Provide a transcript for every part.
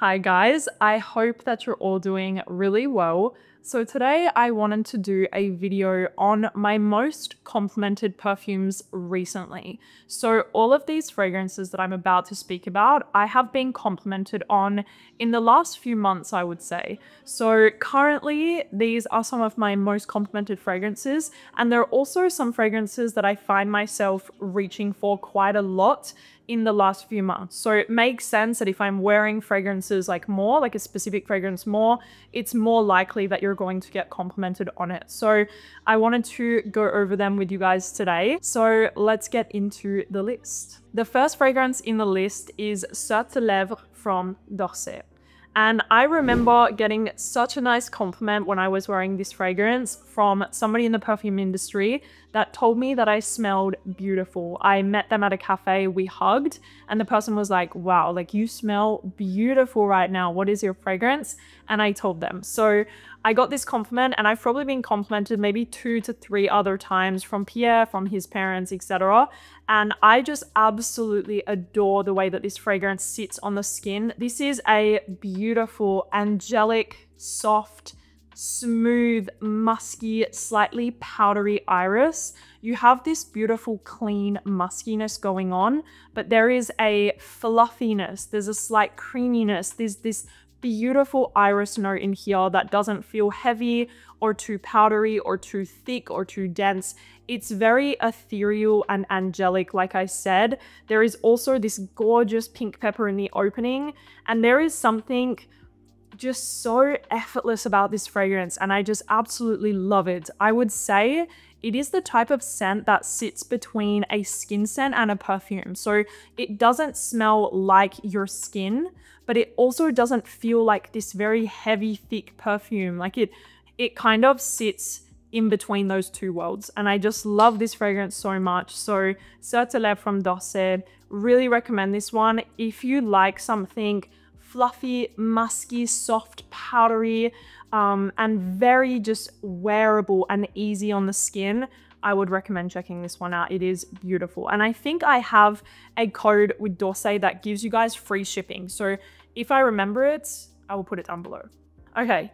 Hi guys, I hope that you're all doing really well. So today I wanted to do a video on my most complimented perfumes recently. So all of these fragrances that I'm about to speak about, I have been complimented on in the last few months, I would say. So currently these are some of my most complimented fragrances, and there are also some fragrances that I find myself reaching for quite a lot in the last few months. So it makes sense that if I'm wearing fragrances like a specific fragrance more, it's more likely that you're going to get complimented on it. So I wanted to go over them with you guys today. So let's get into the list. The first fragrance in the list is Sur Tes Levres from Cert. And I remember getting such a nice compliment when I was wearing this fragrance from somebody in the perfume industry that told me that I smelled beautiful. I met them at a cafe, we hugged, and the person was like, wow, like you smell beautiful right now. What is your fragrance? And I told them. So I got this compliment, and I've probably been complimented maybe 2 to 3 other times from Pierre, from his parents, etc. And I just absolutely adore the way that this fragrance sits on the skin. This is a beautiful, angelic, soft, smooth, musky, slightly powdery iris. You have this beautiful, clean muskiness going on, but there is a fluffiness, there's a slight creaminess, there's this beautiful iris note in here that doesn't feel heavy or too powdery or too thick or too dense. It's very ethereal and angelic, like I said. There is also this gorgeous pink pepper in the opening, and there is something just so effortless about this fragrance, and I just absolutely love it. I would say it is the type of scent that sits between a skin scent and a perfume. So it doesn't smell like your skin, but it also doesn't feel like this very heavy, thick perfume. Like it kind of sits in between those two worlds. And I just love this fragrance so much. So Sur Tes Levres from Cert, really recommend this one. If you like something fluffy, musky, soft, powdery, and very just wearable and easy on the skin, I would recommend checking this one out. It is beautiful. And I think I have a code with Cert that gives you guys free shipping. So if I remember it, I will put it down below. Okay,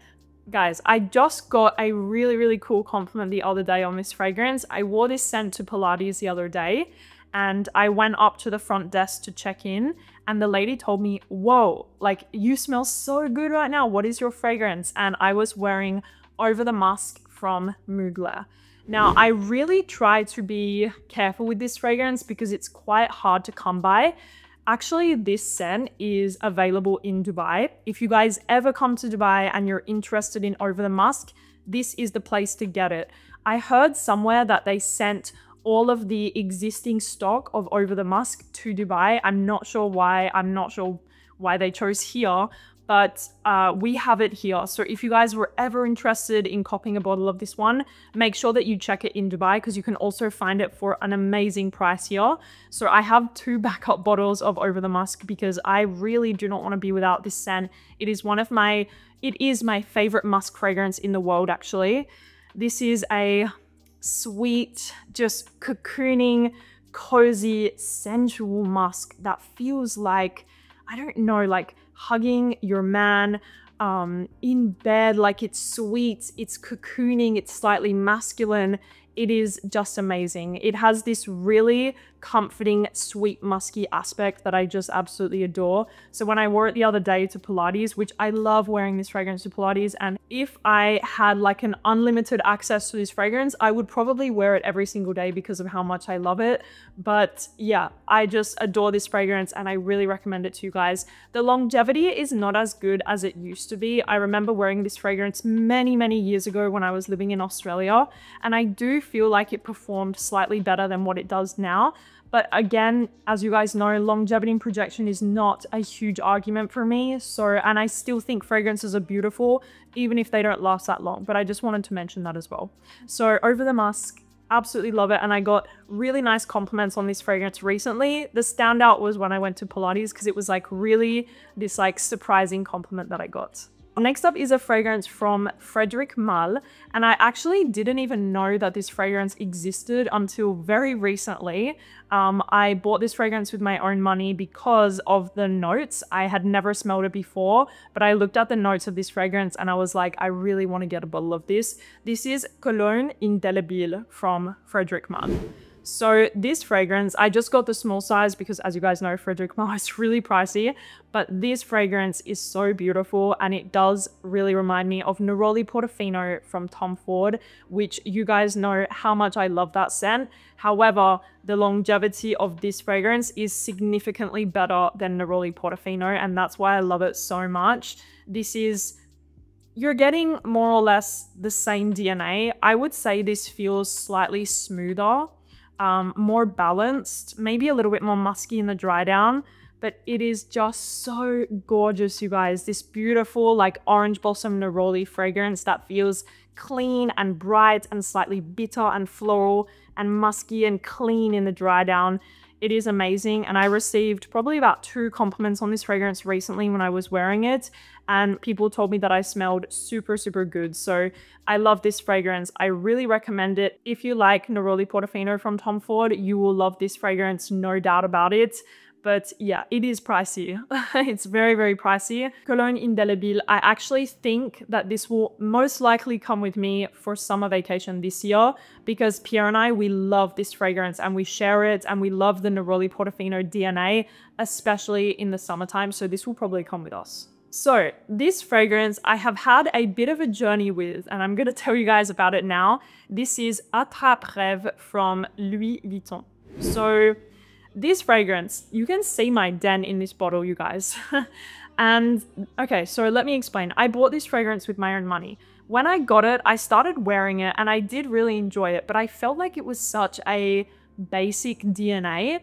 guys, I just got a really, really cool compliment the other day on this fragrance. I wore this scent to Pilates the other day, and I went up to the front desk to check in, and the lady told me, whoa, like you smell so good right now. What is your fragrance? And I was wearing Over the Musk from Mugler. Now, I really try to be careful with this fragrance because it's quite hard to come by. Actually, this scent is available in Dubai. If you guys ever come to Dubai and you're interested in Over the Musk, this is the place to get it. I heard somewhere that they sent all of the existing stock of Over the Musk to Dubai. I'm not sure why. I'm not sure why they chose here, but we have it here. So if you guys were ever interested in copying a bottle of this one, make sure that you check it in Dubai, because you can also find it for an amazing price here. So I have 2 backup bottles of Over the Musk because I really do not want to be without this scent. It is my favorite musk fragrance in the world, actually. This is a sweet, just cocooning, cozy, sensual musk that feels like, I don't know, like hugging your man in bed. Like it's sweet, it's cocooning, it's slightly masculine. It is just amazing. It has this really comforting, sweet, musky aspect that I just absolutely adore. So when I wore it the other day to Pilates, which I love wearing this fragrance to Pilates, and if I had like an unlimited access to this fragrance, I would probably wear it every single day because of how much I love it. But yeah, I just adore this fragrance and I really recommend it to you guys. The longevity is not as good as it used to be. I remember wearing this fragrance many, many years ago when I was living in Australia, and I do feel like it performed slightly better than what it does now. But again, as you guys know, longevity and projection is not a huge argument for me. And I still think fragrances are beautiful, even if they don't last that long. But I just wanted to mention that as well. So Over the Musk, absolutely love it. And I got really nice compliments on this fragrance recently. The standout was when I went to Pilates, because it was like really this like surprising compliment that I got. Next up is a fragrance from Frederic Malle, and I actually didn't even know that this fragrance existed until very recently. I bought this fragrance with my own money because of the notes. I had never smelled it before, but I looked at the notes of this fragrance and I was like, I really want to get a bottle of this. This is Cologne Indelebile from Frederic Malle. So this fragrance, I just got the small size because, as you guys know, Frederic Malle is really pricey, but this fragrance is so beautiful and it does really remind me of Neroli Portofino from Tom Ford, which you guys know how much I love that scent. However, the longevity of this fragrance is significantly better than Neroli Portofino, and that's why I love it so much. You're getting more or less the same DNA. I would say this feels slightly smoother, more balanced, maybe a little bit more musky in the dry down, but it is just so gorgeous, you guys. This beautiful like orange blossom neroli fragrance that feels clean and bright and slightly bitter and floral and musky and clean in the dry down. It is amazing, and I received probably about 2 compliments on this fragrance recently when I was wearing it, and people told me that I smelled super, super good. So I love this fragrance. I really recommend it. If you like Neroli Portofino from Tom Ford, you will love this fragrance, no doubt about it. But yeah, it is pricey. It's very, very pricey. Cologne Indelebile, I actually think that this will most likely come with me for summer vacation this year because Pierre and I, we love this fragrance and we share it and we love the Neroli Portofino DNA, especially in the summertime. So this will probably come with us. So this fragrance I have had a bit of a journey with, and I'm going to tell you guys about it now. This is Attrape-Reves from Louis Vuitton. So this fragrance, you can see my dent in this bottle, you guys. And okay, so let me explain. I bought this fragrance with my own money. When I got it, I started wearing it and I did really enjoy it, but I felt like it was such a basic DNA.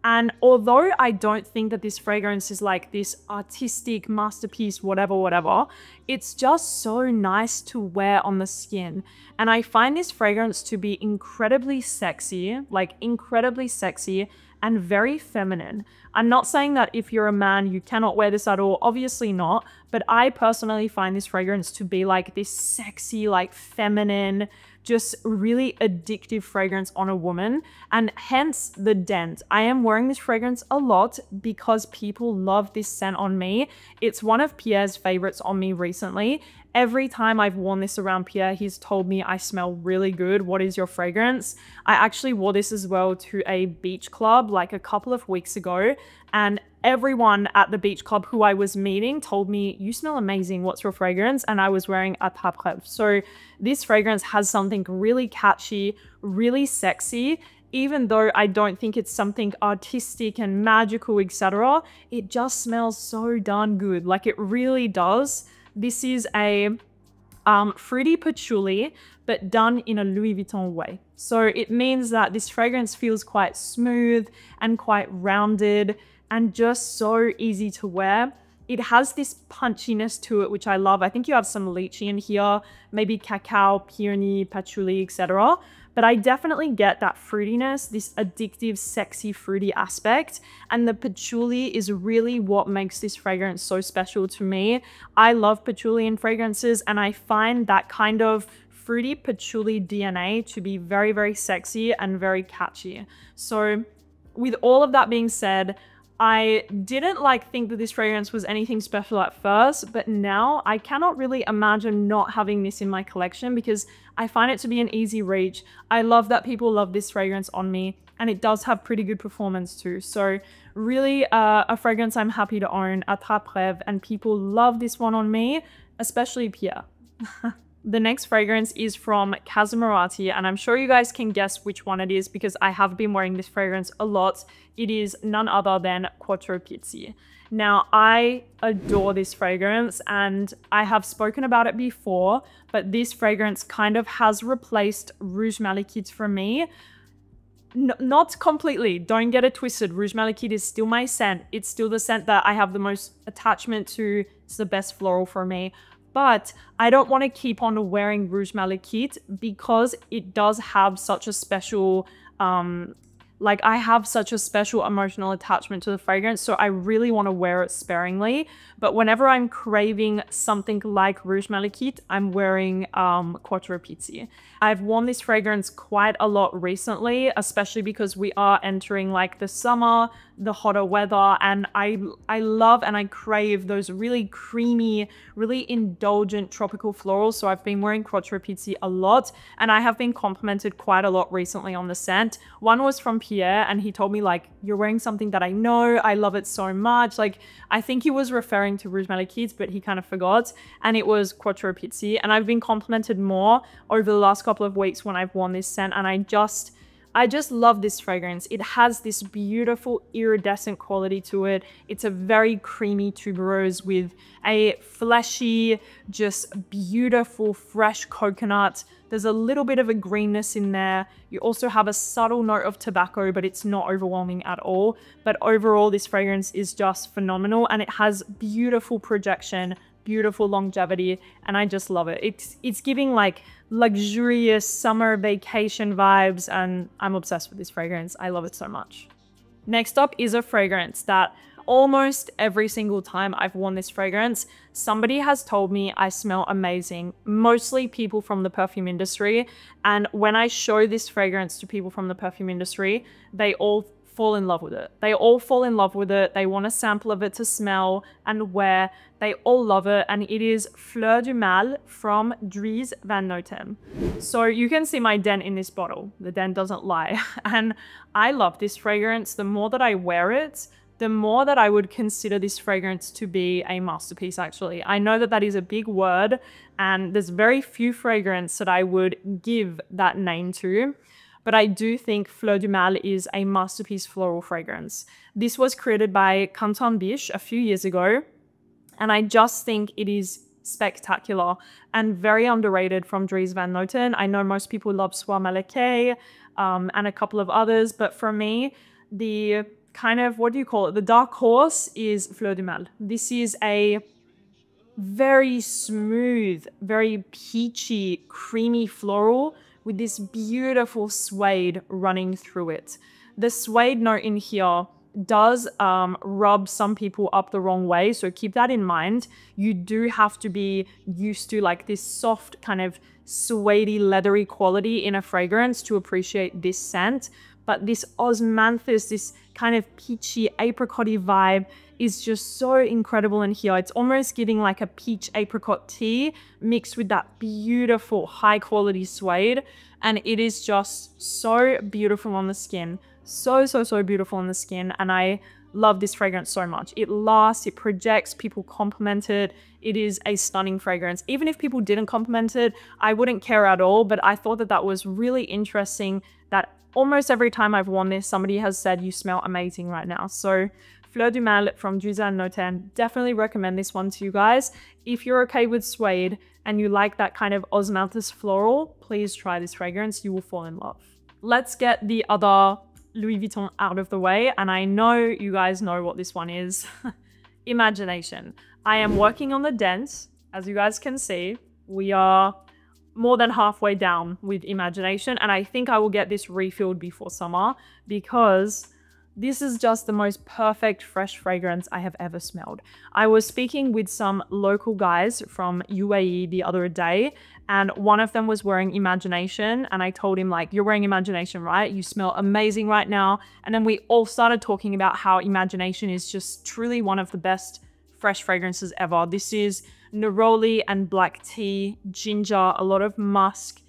And although I don't think that this fragrance is like this artistic masterpiece, whatever, it's just so nice to wear on the skin. And I find this fragrance to be incredibly sexy, like incredibly sexy and very feminine. I'm not saying that if you're a man, you cannot wear this at all, obviously not, but I personally find this fragrance to be like this sexy, like feminine, just really addictive fragrance on a woman, and hence the dent. I am wearing this fragrance a lot because people love this scent on me. It's one of Pierre's favorites on me recently. Every time I've worn this around Pierre, he's told me I smell really good. What is your fragrance? I actually wore this as well to a beach club like a couple of weeks ago, and everyone at the beach club who I was meeting told me, you smell amazing, what's your fragrance? And I was wearing Attrape-Reves. So this fragrance has something really catchy, really sexy. Even though I don't think it's something artistic and magical, etc., it just smells so darn good. Like it really does. This is a fruity patchouli, but done in a Louis Vuitton way. So it means that this fragrance feels quite smooth and quite rounded and just so easy to wear. It has this punchiness to it, which I love. I think you have some lychee in here, maybe cacao, peony, patchouli, etc. But I definitely get that fruitiness, this addictive, sexy, fruity aspect. And the patchouli is really what makes this fragrance so special to me. I love patchouli in fragrances, and I find that kind of fruity patchouli DNA to be very, very sexy and very catchy. So with all of that being said, I didn't think that this fragrance was anything special at first, but now I cannot really imagine not having this in my collection because I find it to be an easy reach. I love that people love this fragrance on me, and it does have pretty good performance too. So really a fragrance I'm happy to own, Attrape-Reves, and people love this one on me, especially Pierre. The next fragrance is from Kasmarati, and I'm sure you guys can guess which one it is because I have been wearing this fragrance a lot. It is none other than Quattro Pizzi. Now, I adore this fragrance, and I have spoken about it before, but this fragrance kind of has replaced Rouge Malachite for me. Not completely, don't get it twisted. Rouge Malachite is still my scent. It's still the scent that I have the most attachment to. It's the best floral for me. But I don't want to keep on wearing Rouge Malachite because it does have such a special Like, I have such a special emotional attachment to the fragrance, so I really want to wear it sparingly. But whenever I'm craving something like Rouge Malachite, I'm wearing Quattro Pizzi. I've worn this fragrance quite a lot recently, especially because we are entering like the summer, the hotter weather, and I love and I crave those really creamy, really indulgent tropical florals. So I've been wearing Quattro Pizzi a lot, and I have been complimented quite a lot recently on the scent. One was from Pierre, and he told me like, you're wearing something that I know, I love it so much. Like, I think he was referring to Rouge Malachite, but he kind of forgot, and it was Quattro Pizzi. And I've been complimented more over the last couple of weeks when I've worn this scent, and I just love this fragrance. It has this beautiful iridescent quality to it. It's a very creamy tuberose with a fleshy, just beautiful, fresh coconut. There's a little bit of a greenness in there. You also have a subtle note of tobacco, but it's not overwhelming at all. But overall, this fragrance is just phenomenal, and it has beautiful projection, beautiful longevity, and I just love it. It's giving like luxurious summer vacation vibes, and I'm obsessed with this fragrance. I love it so much. Next up is a fragrance that almost every single time I've worn this fragrance, somebody has told me I smell amazing, mostly people from the perfume industry. And when I show this fragrance to people from the perfume industry, they all fall in love with it. They all fall in love with it. They want a sample of it to smell and wear. They all love it. And it is Flur Dumal from Dries van Noten. So you can see my dent in this bottle. The dent doesn't lie. And I love this fragrance. The more that I wear it, the more that I would consider this fragrance to be a masterpiece, actually. I know that that is a big word, and there's very few fragrances that I would give that name to. But I do think Fleur Dumal is a masterpiece floral fragrance. This was created by Quentin Biche a few years ago, and I just think it is spectacular and very underrated from Dries van Noten. I know most people love Soir Malaquais and a couple of others, but for me, the kind of, what do you call it? The dark horse is Fleur Dumal. This is a very smooth, very peachy, creamy floral with this beautiful suede running through it. The suede note in here does rub some people up the wrong way, so keep that in mind. You do have to be used to like this soft kind of suedey, leathery quality in a fragrance to appreciate this scent. But this osmanthus, this kind of peachy apricot-y vibe is just so incredible in here. It's almost giving like a peach apricot tea mixed with that beautiful high quality suede. And it is just so beautiful on the skin. So beautiful on the skin. And I love this fragrance so much. It lasts, it projects, people compliment it. It is a stunning fragrance. Even if people didn't compliment it, I wouldn't care at all. But I thought that that was really interesting that almost every time I've worn this, somebody has said, you smell amazing right now. So Fleur Dumal from Dries van Noten, definitely recommend this one to you guys. If you're okay with suede and you like that kind of osmanthus floral, please try this fragrance. You will fall in love. Let's get the other Louis Vuitton out of the way. And I know you guys know what this one is. Imagination. I am working on the dent. As you guys can see, we are more than halfway down with Imagination, and I think I will get this refilled before summer because this is just the most perfect fresh fragrance I have ever smelled. I was speaking with some local guys from UAE the other day, and one of them was wearing Imagination, and I told him like, you're wearing Imagination, right? You smell amazing right now. And then we all started talking about how Imagination is just truly one of the best fresh fragrances ever. This is neroli and black tea, ginger, a lot of musk.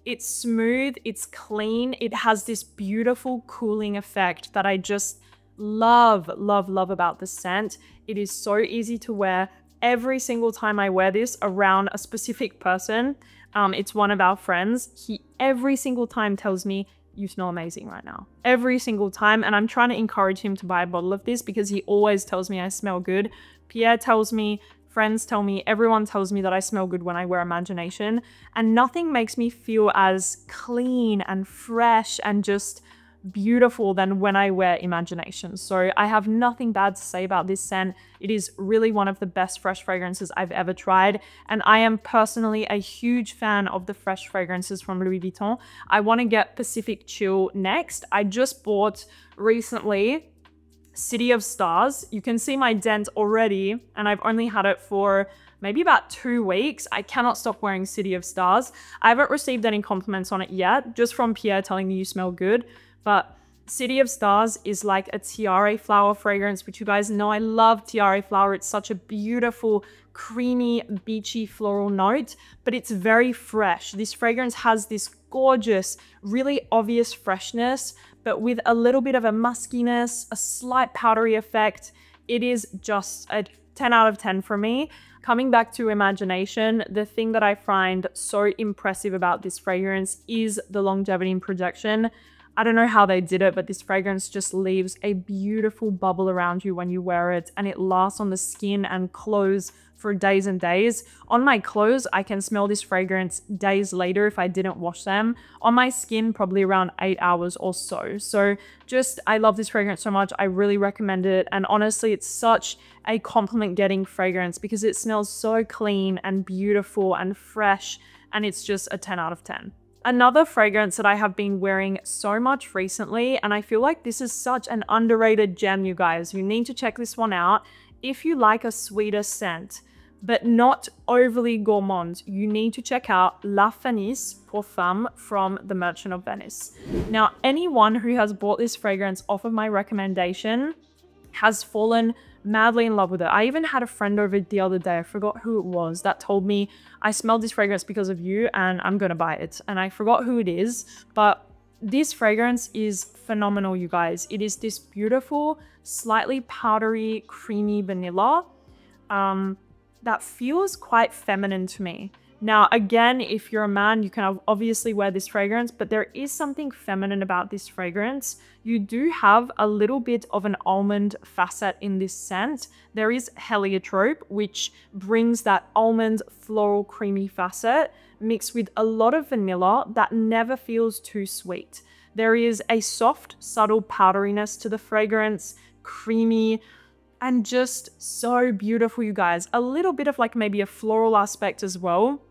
It's smooth, it's clean, it has this beautiful cooling effect that I just love about the scent. It is so easy to wear. Every single time I wear this around a specific person, it's one of our friends, he every single time tells me, you smell amazing right now. Every single time. And I'm trying to encourage him to buy a bottle of this because he always tells me I smell good. Pierre tells me, friends tell me, everyone tells me that I smell good when I wear Imagination. And nothing makes me feel as clean and fresh and just beautiful than when I wear Imagination. So I have nothing bad to say about this scent. It is really one of the best fresh fragrances I've ever tried. And I am personally a huge fan of the fresh fragrances from Louis Vuitton. I want to get Pacific Chill next. I just bought recently City of Stars. You can see my dent already, and I've only had it for maybe about 2 weeks. I cannot stop wearing City of Stars. I haven't received any compliments on it yet, just from Pierre telling me you smell good. But City of Stars is like a tiare flower fragrance, which you guys know I love tiare flower. It's such a beautiful, creamy, beachy floral note, but it's very fresh. This fragrance has this gorgeous, really obvious freshness, but with a little bit of a muskiness, a slight powdery effect. It is just a 10 out of 10 for me. Coming back to Imagination, the thing that I find so impressive about this fragrance is the longevity and projection. I don't know how they did it, but this fragrance just leaves a beautiful bubble around you when you wear it, and it lasts on the skin and clothes for days and days. On my clothes, I can smell this fragrance days later if I didn't wash them. On my skin, probably around 8 hours or so. So just, I love this fragrance so much. I really recommend it. And honestly, it's such a compliment getting fragrance because it smells so clean and beautiful and fresh. And it's just a 10 out of 10. Another fragrance that I have been wearing so much recently, and I feel like this is such an underrated gem, you guys. You need to check this one out. If you like a sweeter scent, but not overly gourmand, you need to check out La Fenice pour Femme from The Merchant of Venice. Now, anyone who has bought this fragrance off of my recommendation has fallen madly in love with it. I even had a friend over the other day, I forgot who it was, that told me, I smelled this fragrance because of you and I'm gonna buy it. And I forgot who it is, but this fragrance is phenomenal, you guys. It is this beautiful, slightly powdery, creamy vanilla that feels quite feminine to me. Now, again, if you're a man, you can obviously wear this fragrance, but there is something feminine about this fragrance. You do have a little bit of an almond facet in this scent. There is heliotrope, which brings that almond floral creamy facet mixed with a lot of vanilla that never feels too sweet. There is a soft, subtle powderiness to the fragrance, creamy, and just so beautiful, you guys. A little bit of like maybe a floral aspect as well.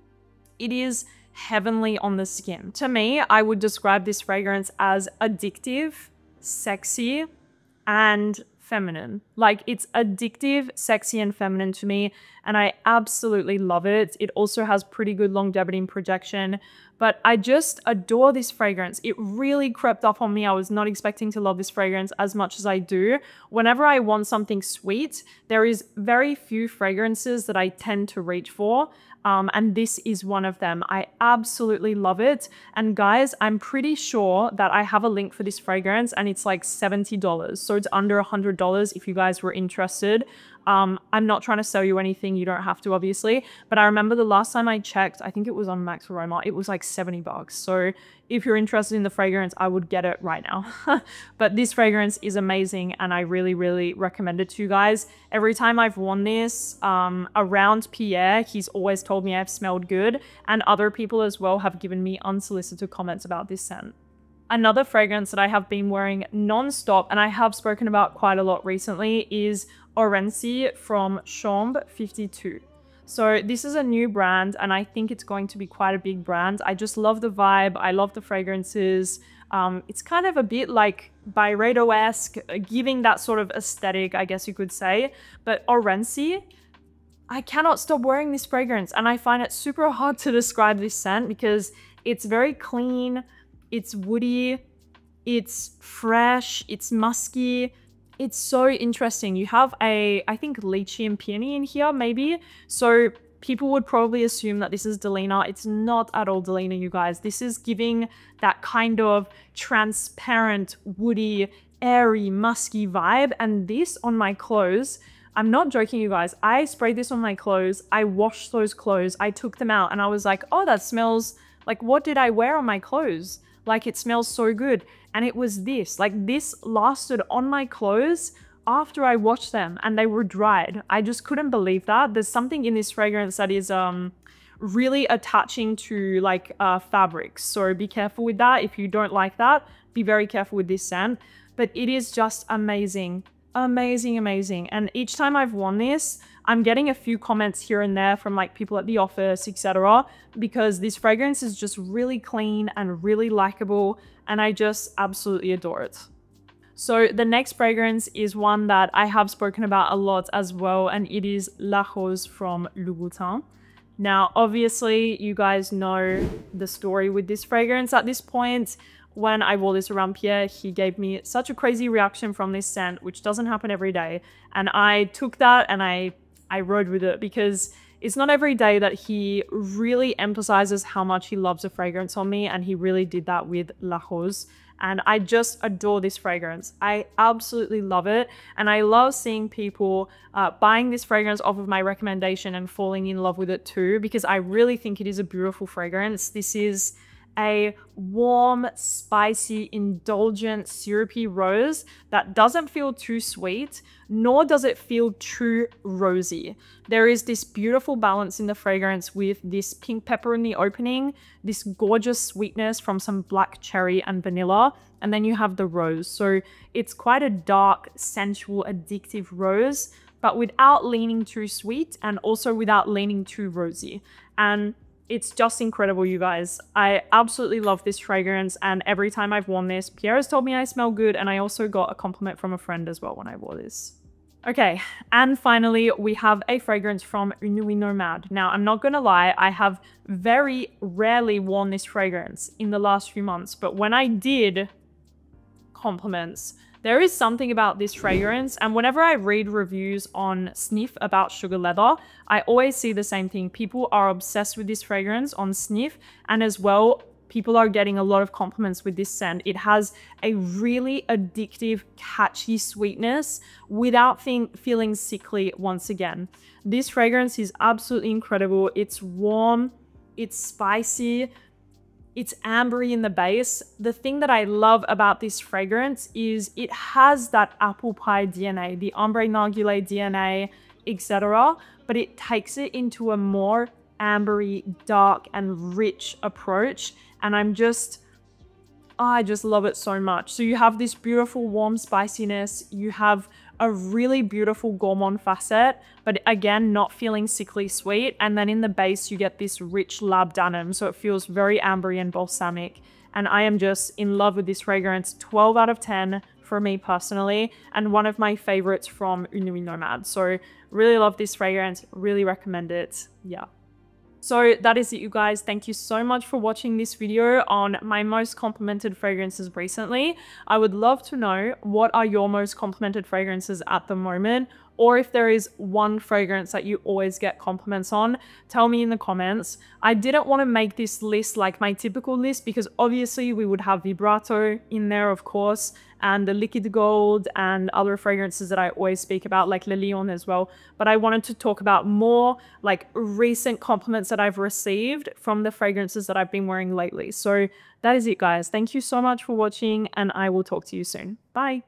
It is heavenly on the skin. To me, I would describe this fragrance as addictive, sexy, and feminine. Like, it's addictive, sexy, and feminine to me, and I absolutely love it. It also has pretty good longevity and projection, but I just adore this fragrance. It really crept up on me. I was not expecting to love this fragrance as much as I do. Whenever I want something sweet, there is very few fragrances that I tend to reach for. And this is one of them. I absolutely love it. And guys, I'm pretty sure that I have a link for this fragrance and it's like $70. So it's under $100 if you guys were interested. I'm not trying to sell you anything. You don't have to, obviously. But I remember the last time I checked, I think it was on Max Aroma, it was like $70. So if you're interested in the fragrance, I would get it right now. But this fragrance is amazing and I really, really recommend it to you guys. Every time I've worn this around Pierre, he's always told me I've smelled good, and other people as well have given me unsolicited comments about this scent. Another fragrance that I have been wearing non-stop and I have spoken about quite a lot recently is Orencie from Chambre 52. So this is a new brand and I think it's going to be quite a big brand. I just love the vibe. I love the fragrances. It's kind of a bit like Byredo-esque, giving that sort of aesthetic, I guess you could say. But Orencie, I cannot stop wearing this fragrance and I find it super hard to describe this scent because it's very clean, it's woody, it's fresh, it's musky. It's so interesting. You have I think lychee and peony in here, maybe. So people would probably assume that this is Delina. It's not at all Delina, you guys. This is giving that kind of transparent, woody, airy, musky vibe. And this on my clothes, I'm not joking, you guys. I sprayed this on my clothes. I washed those clothes. I took them out and I was like, oh, that smells like, what did I wear on my clothes? Like, it smells so good. And it was this. Like, this lasted on my clothes after I washed them and they were dried. I just couldn't believe that. There's something in this fragrance that is really attaching to like fabrics. So be careful with that. If you don't like that, be very careful with this scent, but it is just amazing. Amazing, amazing. And each time I've worn this, I'm getting a few comments here and there from like people at the office, etc., because this fragrance is just really clean and really likable, and I just absolutely adore it. So the next fragrance is one that I have spoken about a lot as well, and it is La Rose from Louboutin. Now, obviously, you guys know the story with this fragrance at this point. When I wore this around Pierre, he gave me such a crazy reaction from this scent, which doesn't happen every day. And I took that and I rode with it, because it's not every day that he really emphasizes how much he loves a fragrance on me, and he really did that with La Rose. And I just adore this fragrance. I absolutely love it. And I love seeing people buying this fragrance off of my recommendation and falling in love with it too, because I really think it is a beautiful fragrance. This is a warm, spicy, indulgent, syrupy rose that doesn't feel too sweet, nor does it feel too rosy. There is this beautiful balance in the fragrance with this pink pepper in the opening, this gorgeous sweetness from some black cherry and vanilla, and then you have the rose. So it's quite a dark, sensual, addictive rose, but without leaning too sweet and also without leaning too rosy. And it's just incredible, you guys. I absolutely love this fragrance, and every time I've worn this, Pierre has told me I smell good, and I also got a compliment from a friend as well when I wore this. Okay, and finally, we have a fragrance from Uni Nomad. Now, I'm not gonna lie, I have very rarely worn this fragrance in the last few months, but when I did, compliments. There is something about this fragrance, and whenever I read reviews on Sniff about sugar leather, I always see the same thing. People are obsessed with this fragrance on Sniff, and as well, people are getting a lot of compliments with this scent. It has a really addictive, catchy sweetness without feeling sickly once again. This fragrance is absolutely incredible. It's warm, it's spicy, it's ambery in the base. The thing that I love about this fragrance is it has that apple pie DNA, the ombre narguilé DNA, etc. But it takes it into a more ambery, dark, and rich approach. And I just love it so much. So you have this beautiful warm spiciness. You have a really beautiful gourmand facet, but again, not feeling sickly sweet. And then in the base, you get this rich labdanum. So it feels very ambery and balsamic. And I am just in love with this fragrance. 12 out of 10 for me personally, and one of my favorites from Uni Nomad. So really love this fragrance, really recommend it. Yeah. So that is it, you guys. Thank you so much for watching this video on my most complimented fragrances recently. I would love to know, what are your most complimented fragrances at the moment? Or if there is one fragrance that you always get compliments on, tell me in the comments. I didn't want to make this list like my typical list, because obviously we would have Vibrato in there, of course, and the Liquid Gold and other fragrances that I always speak about, like Le Lion as well. But I wanted to talk about more like recent compliments that I've received from the fragrances that I've been wearing lately. So that is it, guys. Thank you so much for watching, and I will talk to you soon. Bye.